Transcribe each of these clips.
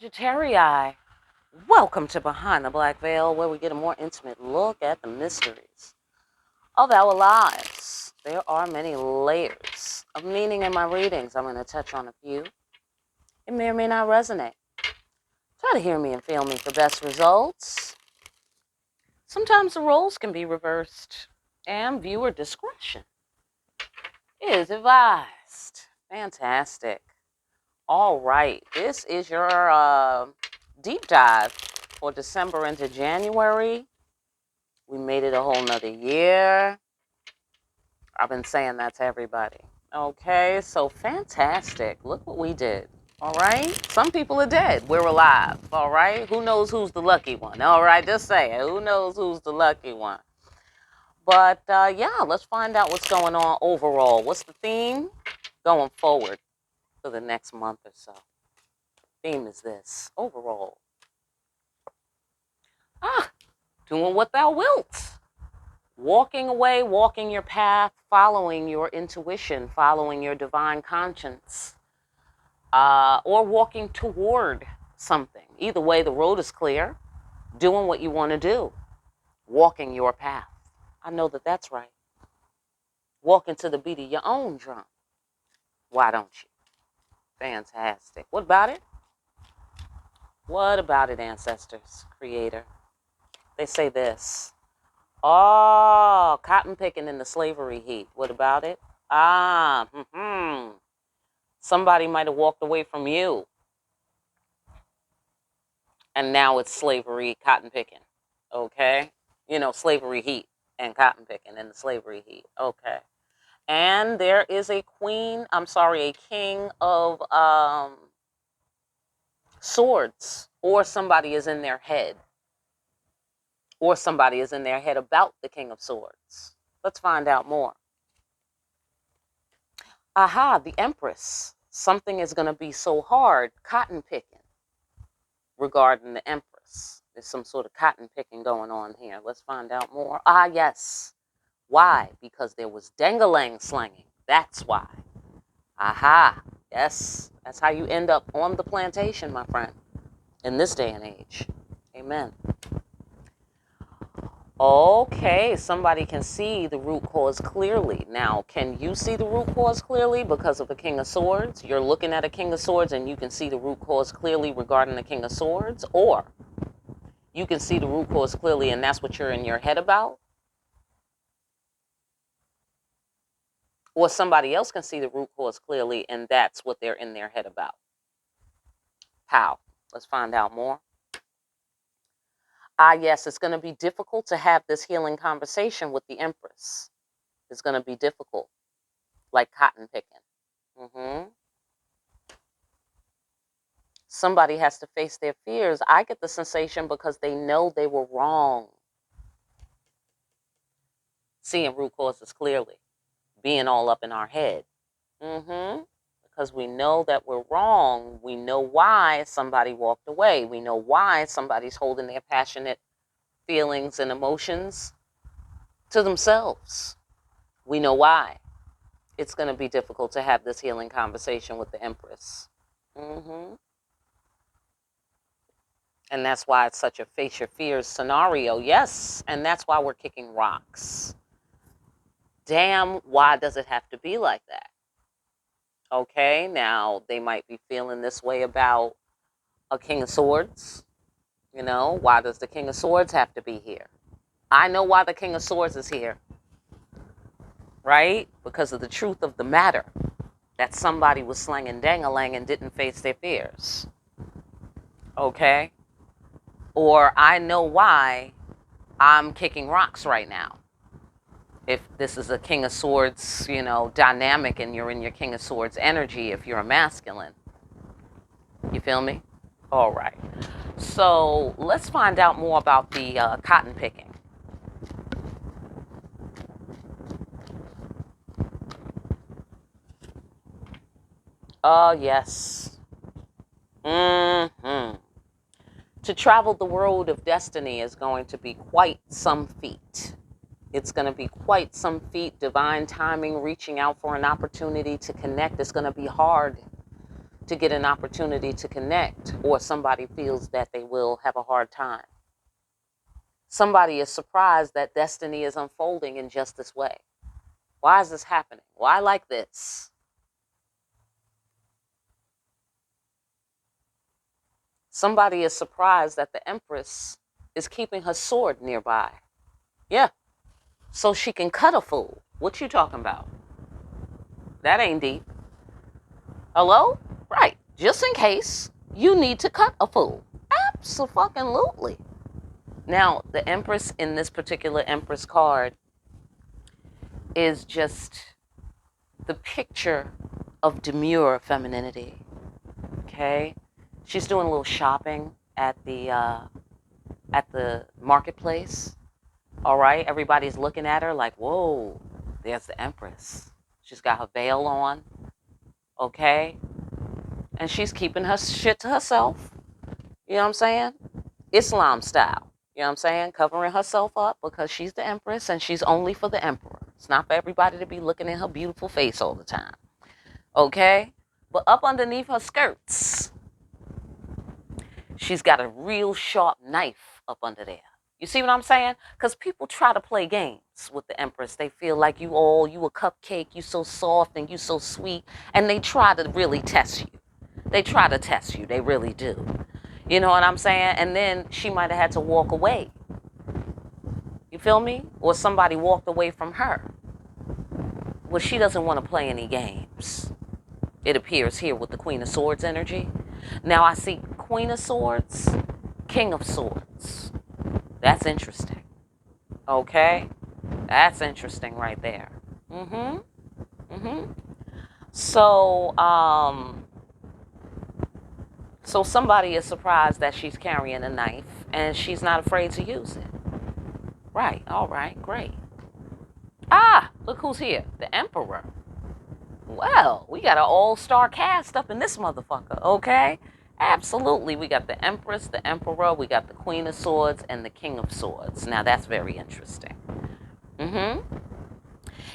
Sagittarii, welcome to Behind the Black Veil, where we get a more intimate look at the mysteries of our lives. There are many layers of meaning in my readings. I'm going to touch on a few. It may or may not resonate. Try to hear me and feel me for best results. Sometimes the roles can be reversed, and viewer discretion is advised. Fantastic. All right, this is your deep dive for December into January. We made it a whole nother year. I've been saying that to everybody. Okay, so fantastic. Look what we did. All right, some people are dead. We're alive. All right, who knows who's the lucky one? All right, just say it. Who knows who's the lucky one? But yeah, let's find out what's going on overall. What's the theme going forward for the next month or so? Theme is this overall. Doing what thou wilt. Walking away, walking your path, following your intuition, following your divine conscience, or walking toward something. Either way, the road is clear. Doing what you want to do. Walking your path. I know that that's right. Walking to the beat of your own drum. Why don't you? Fantastic. What about it? What about it, ancestors, creator? They say this. Oh, cotton picking in the slavery heat. What about it? Somebody might have walked away from you. And now it's slavery, cotton picking. Okay? You know, slavery heat and cotton picking in the slavery heat. Okay. And there is a king of swords. Or somebody is in their head. Or somebody is in their head about the king of swords. Let's find out more. Aha, the Empress. Something is going to be so hard, cotton picking, regarding the Empress. There's some sort of cotton picking going on here. Let's find out more. Ah, yes. Why? Because there was dangalang slanging. That's why. Aha. Yes. That's how you end up on the plantation, my friend, in this day and age. Amen. Okay, somebody can see the root cause clearly. Now, can you see the root cause clearly because of the King of Swords? You're looking at a King of Swords and you can see the root cause clearly regarding the King of Swords? Or you can see the root cause clearly and that's what you're in your head about? Or somebody else can see the root cause clearly and that's what they're in their head about? How? Let's find out more. Ah, yes, it's going to be difficult to have this healing conversation with the Empress. It's going to be difficult, like cotton picking. Somebody has to face their fears. I get the sensation because they know they were wrong. Seeing root causes clearly, being all up in our head. Because we know that we're wrong. We know why somebody walked away. We know why somebody's holding their passionate feelings and emotions to themselves. We know why. It's going to be difficult to have this healing conversation with the Empress. And that's why it's such a face your fears scenario. Yes, and that's why we're kicking rocks. Damn, why does it have to be like that? Okay, now they might be feeling this way about a King of Swords. You know, why does the King of Swords have to be here? I know why the King of Swords is here. Right? Because of the truth of the matter. That somebody was slanging dangalang and didn't face their fears. Okay? Or I know why I'm kicking rocks right now. If this is a King of Swords, you know, dynamic and you're in your King of Swords energy, if you're a masculine. You feel me? All right. So let's find out more about the cotton picking. Oh, yes. To travel the road of destiny is going to be quite some feat. It's going to be quite some feat. Divine timing, reaching out for an opportunity to connect is going to be hard. to get an opportunity to connect, or somebody feels that they will have a hard time. Somebody is surprised that destiny is unfolding in just this way. Why is this happening? Why like this? Somebody is surprised that the Empress is keeping her sword nearby. Yeah, so she can cut a fool. What you talking about? That ain't deep. Hello? Right. Just in case you need to cut a fool. Absolutely. Now, the Empress in this particular Empress card is just the picture of demure femininity. Okay? She's doing a little shopping at the marketplace. All right? Everybody's looking at her like, whoa, there's the Empress. She's got her veil on. Okay? And she's keeping her shit to herself. You know what I'm saying? Islam style. You know what I'm saying? Covering herself up because she's the Empress and she's only for the Emperor. It's not for everybody to be looking at her beautiful face all the time. Okay? But up underneath her skirts, she's got a real sharp knife up under there. You see what I'm saying? Because people try to play games with the Empress. They feel like you a cupcake, you so soft and you so sweet. And they try to really test you. They try to test you. They really do. You know what I'm saying? And then she might have had to walk away. You feel me? Or somebody walked away from her. Well, she doesn't want to play any games. It appears here with the Queen of Swords energy. Now I see Queen of Swords, King of Swords. That's interesting. Okay? That's interesting right there. So, so somebody is surprised that she's carrying a knife and she's not afraid to use it. Right. All right. Great. Ah, look who's here. The Emperor. Well, we got an all-star cast up in this motherfucker, okay? Absolutely. We got the Empress, the Emperor, we got the Queen of Swords, and the King of Swords. Now, that's very interesting.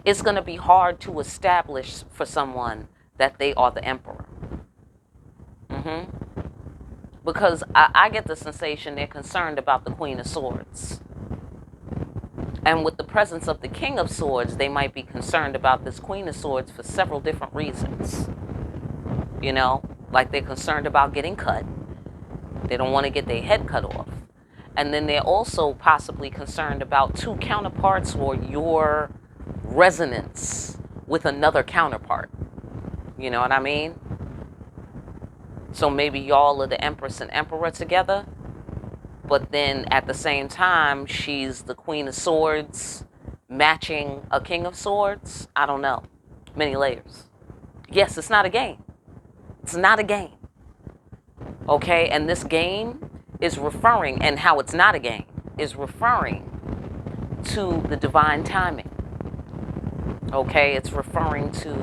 It's going to be hard to establish for someone that they are the Emperor. Because I get the sensation they're concerned about the Queen of Swords. And with the presence of the King of Swords, they might be concerned about this Queen of Swords for several different reasons. You know, like they're concerned about getting cut. They don't want to get their head cut off. And then they're also possibly concerned about two counterparts or your resonance with another counterpart. You know what I mean? So maybe y'all are the Empress and Emperor together. But then at the same time, she's the Queen of Swords matching a King of Swords. I don't know. Many layers. Yes, it's not a game. It's not a game. Okay? And this game is referring, and how it's not a game, is referring to the divine timing. Okay? It's referring to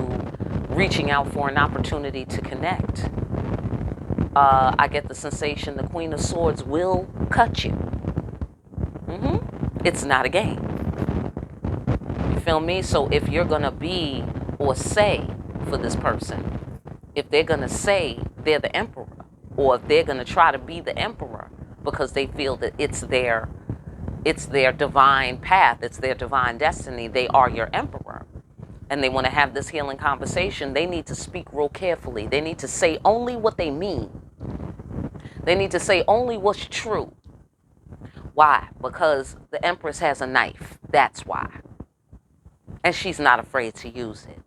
reaching out for an opportunity to connect. I get the sensation the Queen of Swords will cut you. It's not a game. You feel me? So if you're going to be or say for this person, if they're going to say they're the Emperor, or if they're going to try to be the Emperor because they feel that it's their divine path, it's their divine destiny, they are your Emperor, and they want to have this healing conversation, they need to speak real carefully. They need to say only what they mean. They need to say only what's true. Why? Because the Empress has a knife. That's why. And she's not afraid to use it.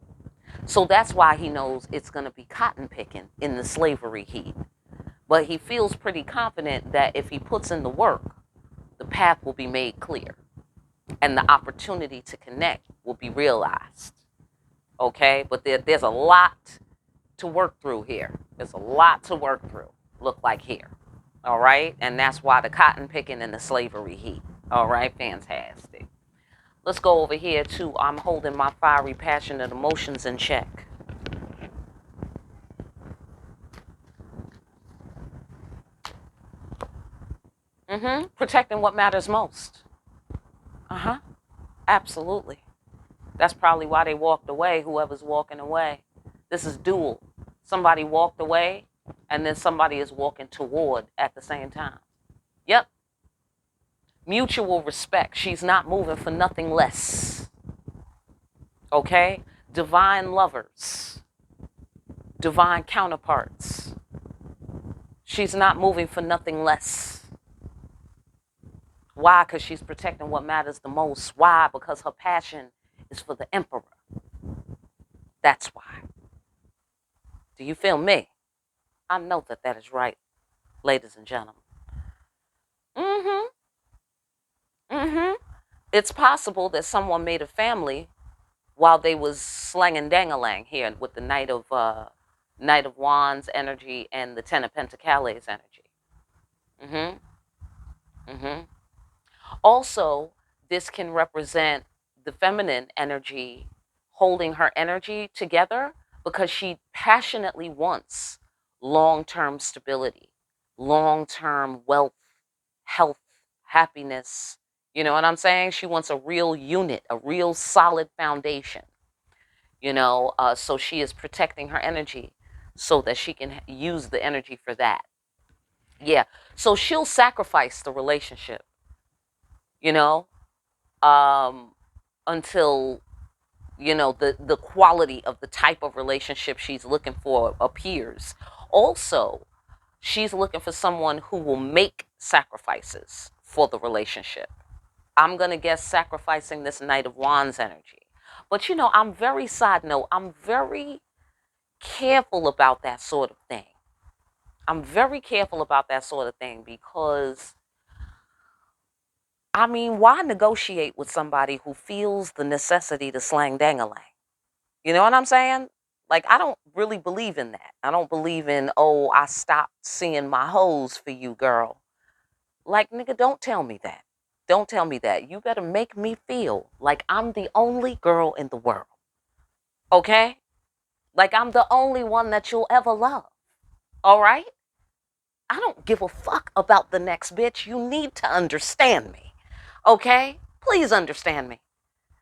So that's why he knows it's going to be cotton picking in the slavery heat. But he feels pretty confident that if he puts in the work, the path will be made clear. And the opportunity to connect will be realized. Okay? But there's a lot to work through here. There's a lot to work through. Look like here. All right? And that's why the cotton picking and the slavery heat. All right? Fantastic. Let's go over here to I'm holding my fiery, passionate emotions in check. Protecting what matters most. Absolutely. That's probably why they walked away, whoever's walking away. This is dual. Somebody walked away, and then somebody is walking toward at the same time. Yep. Mutual respect. She's not moving for nothing less. Okay? Divine lovers. Divine counterparts. She's not moving for nothing less. Why? Because she's protecting what matters the most. Why? Because her passion is for the emperor. That's why. Do you feel me? I know that that is right, ladies and gentlemen. Mm-hmm. Mm-hmm. It's possible that someone made a family while they was slanging dangalang here with the Knight of Wands energy and the Ten of Pentacles energy. Mm-hmm. Mm-hmm. Also, this can represent the feminine energy holding her energy together because she passionately wants long-term stability, long-term wealth, health, happiness. You know what I'm saying? She wants a real unit, a real solid foundation. So she is protecting her energy so that she can use the energy for that. Yeah. So she'll sacrifice the relationship, you know, um, until the quality of the type of relationship she's looking for appears. Also, she's looking for someone who will make sacrifices for the relationship. I'm gonna guess sacrificing this Knight of Wands energy. But I'm very side note, I'm very careful about that sort of thing. I'm very careful about that sort of thing because I mean, why negotiate with somebody who feels the necessity to slang dangalang? You know what I'm saying? Like, I don't really believe in that. I don't believe in, oh, I stopped seeing my hoes for you, girl. Like, nigga, don't tell me that. Don't tell me that. You better make me feel like I'm the only girl in the world. Okay? Like I'm the only one that you'll ever love. All right? I don't give a fuck about the next bitch. You need to understand me. Okay? Please understand me.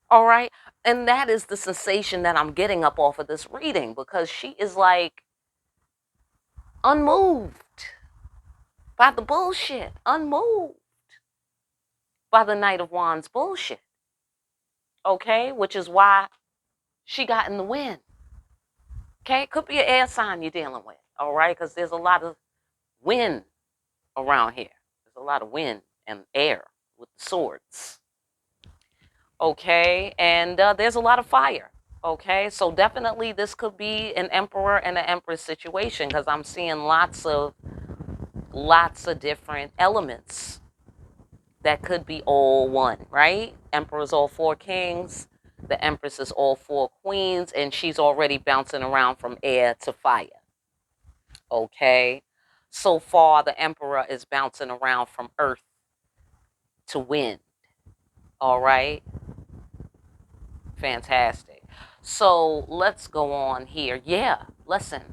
All right? And that is the sensation that I'm getting up off of this reading because she is like unmoved by the bullshit, unmoved by the Knight of Wands bullshit. Okay? Which is why she got in the wind. Okay? Could be an air sign you're dealing with. All right? Because there's a lot of wind around here. There's a lot of wind and air with the swords. Okay? And there's a lot of fire. Okay? So definitely this could be an emperor and an empress situation because I'm seeing lots of different elements that could be all one, right? Emperor's all four kings. The empress is all four queens, and she's already bouncing around from air to fire. Okay? So far, the emperor is bouncing around from earth to wind. All right? Fantastic. So let's go on here. Yeah, listen.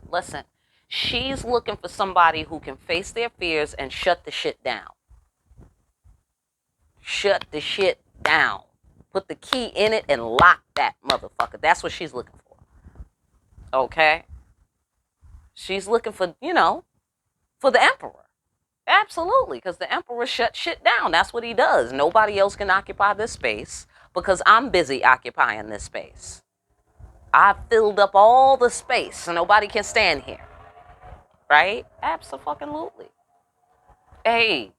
She's looking for somebody who can face their fears and shut the shit down. Shut the shit down. Put the key in it and lock that motherfucker. That's what she's looking for. Okay? She's looking for, for the emperor. Absolutely, because the emperor shut shit down. That's what he does. Nobody else can occupy this space because I'm busy occupying this space. I filled up all the space so nobody can stand here. Right? Absolutely. Hey,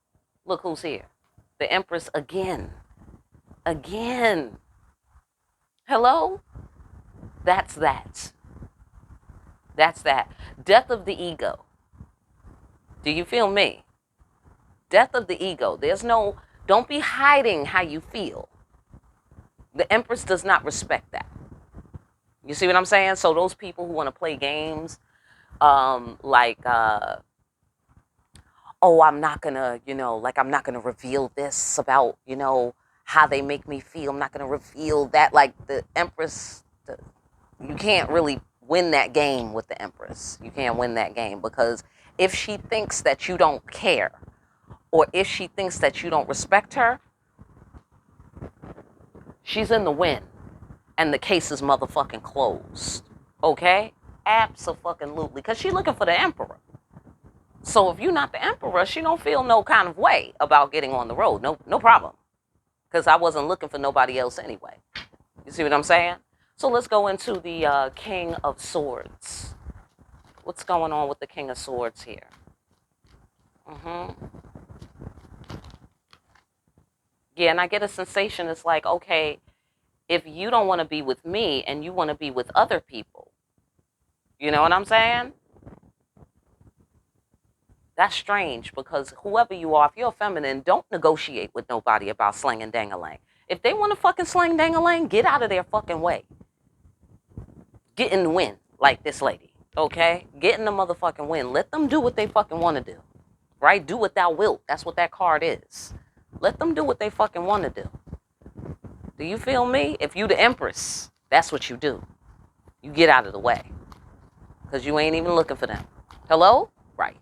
look who's here. The Empress again. Again. Hello? That's that. That's that. Death of the ego. Do you feel me? Death of the ego. Don't be hiding how you feel. The Empress does not respect that. You see what I'm saying? So those people who want to play games, oh, I'm not gonna, I'm not gonna reveal this about, how they make me feel. I'm not gonna reveal that. Like the Empress, you can't really win that game with the Empress. You can't win that game because if she thinks that you don't care, or if she thinks that you don't respect her, she's in the win, and the case is motherfucking closed. Okay? Abso-fucking-lutely. Because she looking for the emperor. So if you're not the emperor, she don't feel no kind of way about getting on the road. No problem. Because I wasn't looking for nobody else anyway. You see what I'm saying? So let's go into the King of Swords. What's going on with the King of Swords here? Yeah, and I get a sensation. It's like, okay, if you don't want to be with me and you want to be with other people, you know what I'm saying? That's strange because whoever you are, if you're feminine, don't negotiate with nobody about slinging dang-a-lang. If they want to fucking sling dang-a-lang, get out of their fucking way. Get in the wind like this lady, okay? Get in the motherfucking wind. Let them do what they fucking want to do, right? Do what thou wilt. That's what that card is. Let them do what they fucking want to do. Do you feel me? If you the empress, that's what you do. You get out of the way because you ain't even looking for them. Hello? Right.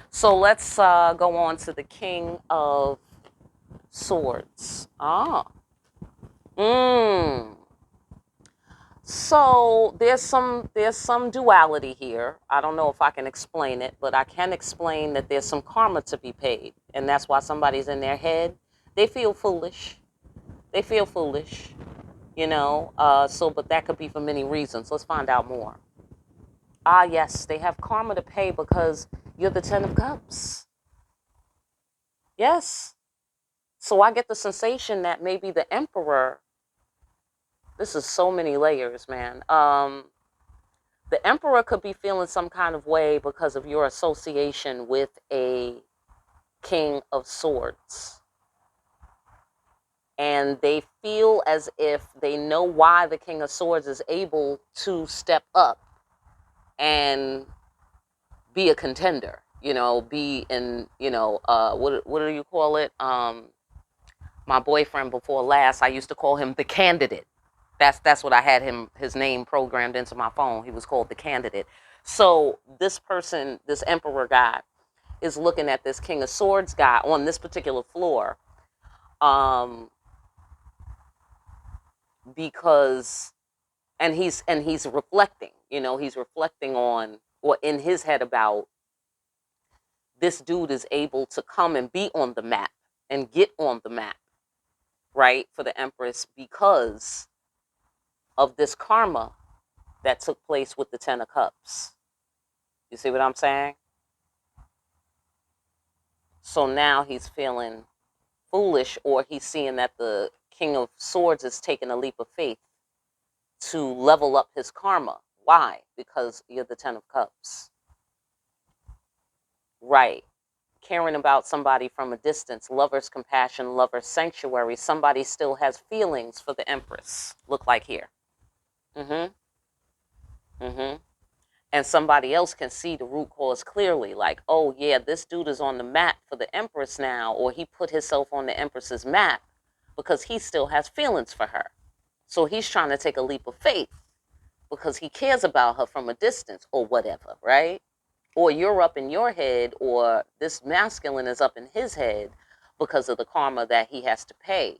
So let's go on to the King of Swords. So there's some duality here. I don't know if I can explain it, but I can explain that there's some karma to be paid, and that's why somebody's in their head. They feel foolish. They feel foolish, you know. But that could be for many reasons. Let's find out more. Yes, they have karma to pay because you're the Ten of Cups. Yes. So I get the sensation that maybe the Emperor. This is so many layers, man. The Emperor could be feeling some kind of way because of your association with a King of Swords. And they feel as if they know why the King of Swords is able to step up and be a contender, you know, be in, you know, what do you call it? My boyfriend before last, I used to call him the candidate. That's what I had his name programmed into my phone. He was called the candidate. So this person, this Emperor guy, is looking at this King of Swords guy on this particular floor, because, and he's reflecting, you know, he's reflecting on, or in his head about, this dude is able to come and be on the map and get on the map, right, for the Empress because of this karma that took place with the Ten of Cups. You see what I'm saying? So now he's feeling foolish, or he's seeing that the King of Swords is taking a leap of faith to level up his karma. Why? Because you're the Ten of Cups. Right. Caring about somebody from a distance, lover's compassion, lover's sanctuary. Somebody still has feelings for the Empress. Look like here. And somebody else can see the root cause clearly. Like, oh yeah, this dude is on the map for the Empress now, or he put himself on the Empress's map because he still has feelings for her. So he's trying to take a leap of faith because he cares about her from a distance or whatever, right? Or you're up in your head, or this masculine is up in his head because of the karma that he has to pay.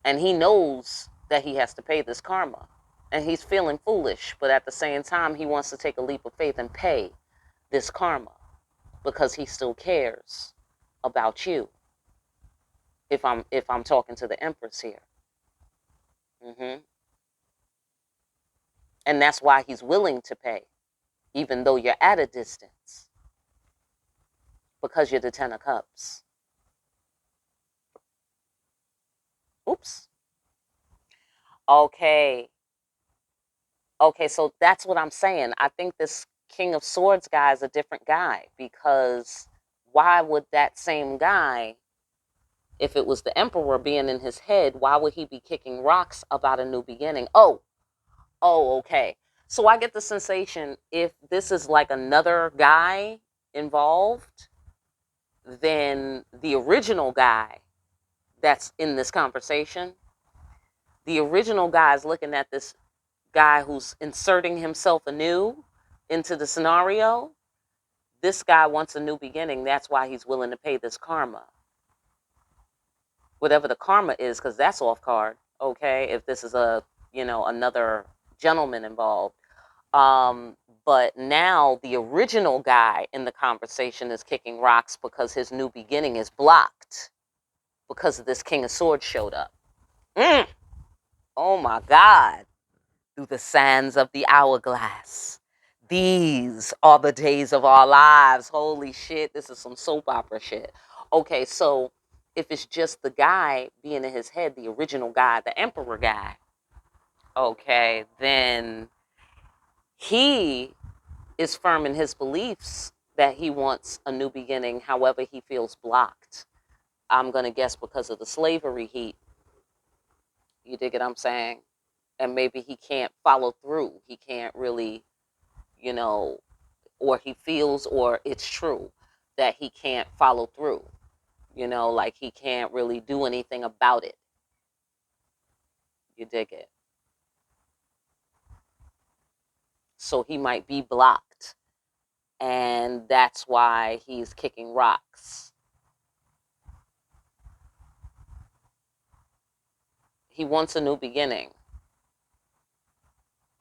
And he knows that he has to pay this karma. And he's feeling foolish, but at the same time, he wants to take a leap of faith and pay this karma because he still cares about you. If I'm talking to the Empress here. And that's why he's willing to pay, even though you're at a distance, because you're the Ten of Cups. Oops. Okay, so that's what I'm saying. I think this King of Swords guy is a different guy, because why would that same guy, if it was the Emperor being in his head, why would he be kicking rocks about a new beginning? Oh, okay. So I get the sensation, if this is like another guy involved, then the original guy that's in this conversation, the original guy is looking at this guy who's inserting himself anew into the scenario. This guy wants a new beginning. That's why he's willing to pay this karma. Whatever the karma is, because that's off card, okay? If this is a another gentleman involved. But now the original guy in the conversation is kicking rocks because his new beginning is blocked because of this King of Swords showed up. Oh my God. Through the sands of the hourglass. These are the days of our lives. Holy shit, this is some soap opera shit. Okay, so if it's just the guy being in his head, the original guy, the emperor guy, okay, then he is firm in his beliefs that he wants a new beginning. However, he feels blocked. I'm going to guess because of the slavery heat. You dig what I'm saying? And maybe he can't follow through. He can't really, or he feels, or it's true that he can't follow through. Like he can't really do anything about it. You dig it? So he might be blocked. And that's why he's kicking rocks. He wants a new beginning.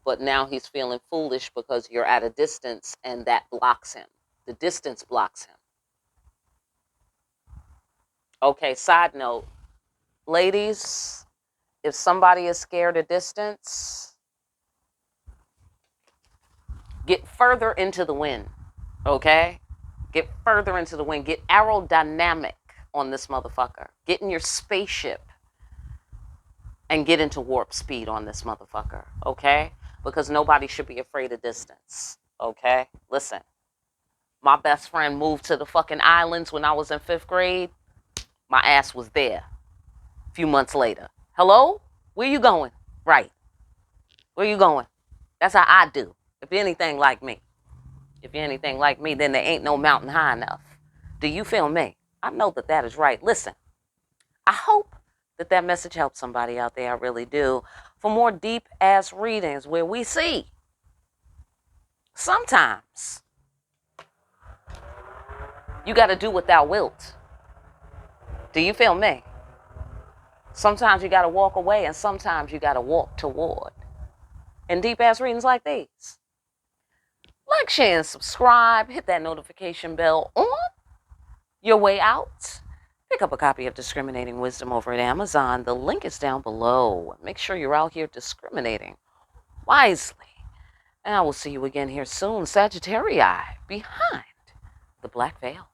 But now he's feeling foolish because you're at a distance and that blocks him. The distance blocks him. Okay, side note. Ladies, if somebody is scared of distance, get further into the wind, okay? Get further into the wind. Get aerodynamic on this motherfucker. Get in your spaceship and get into warp speed on this motherfucker, okay? Because nobody should be afraid of distance, okay? Listen, my best friend moved to the fucking islands when I was in 5th grade. My ass was there a few months later. Hello? Where you going? Right. Where you going? That's how I do. If you're anything like me. If you're anything like me, then there ain't no mountain high enough. Do you feel me? I know that that is right. Listen, I hope that that message helps somebody out there. I really do. For more deep-ass readings where we see sometimes you got to do what thou wilt. Do you feel me? Sometimes you got to walk away and sometimes you got to walk toward. In deep-ass readings like these. Like, share, and subscribe. Hit that notification bell on your way out. Pick up a copy of Discriminating Wisdom over at Amazon. The link is down below. Make sure you're out here discriminating wisely. And I will see you again here soon. Sagittarius behind the black veil.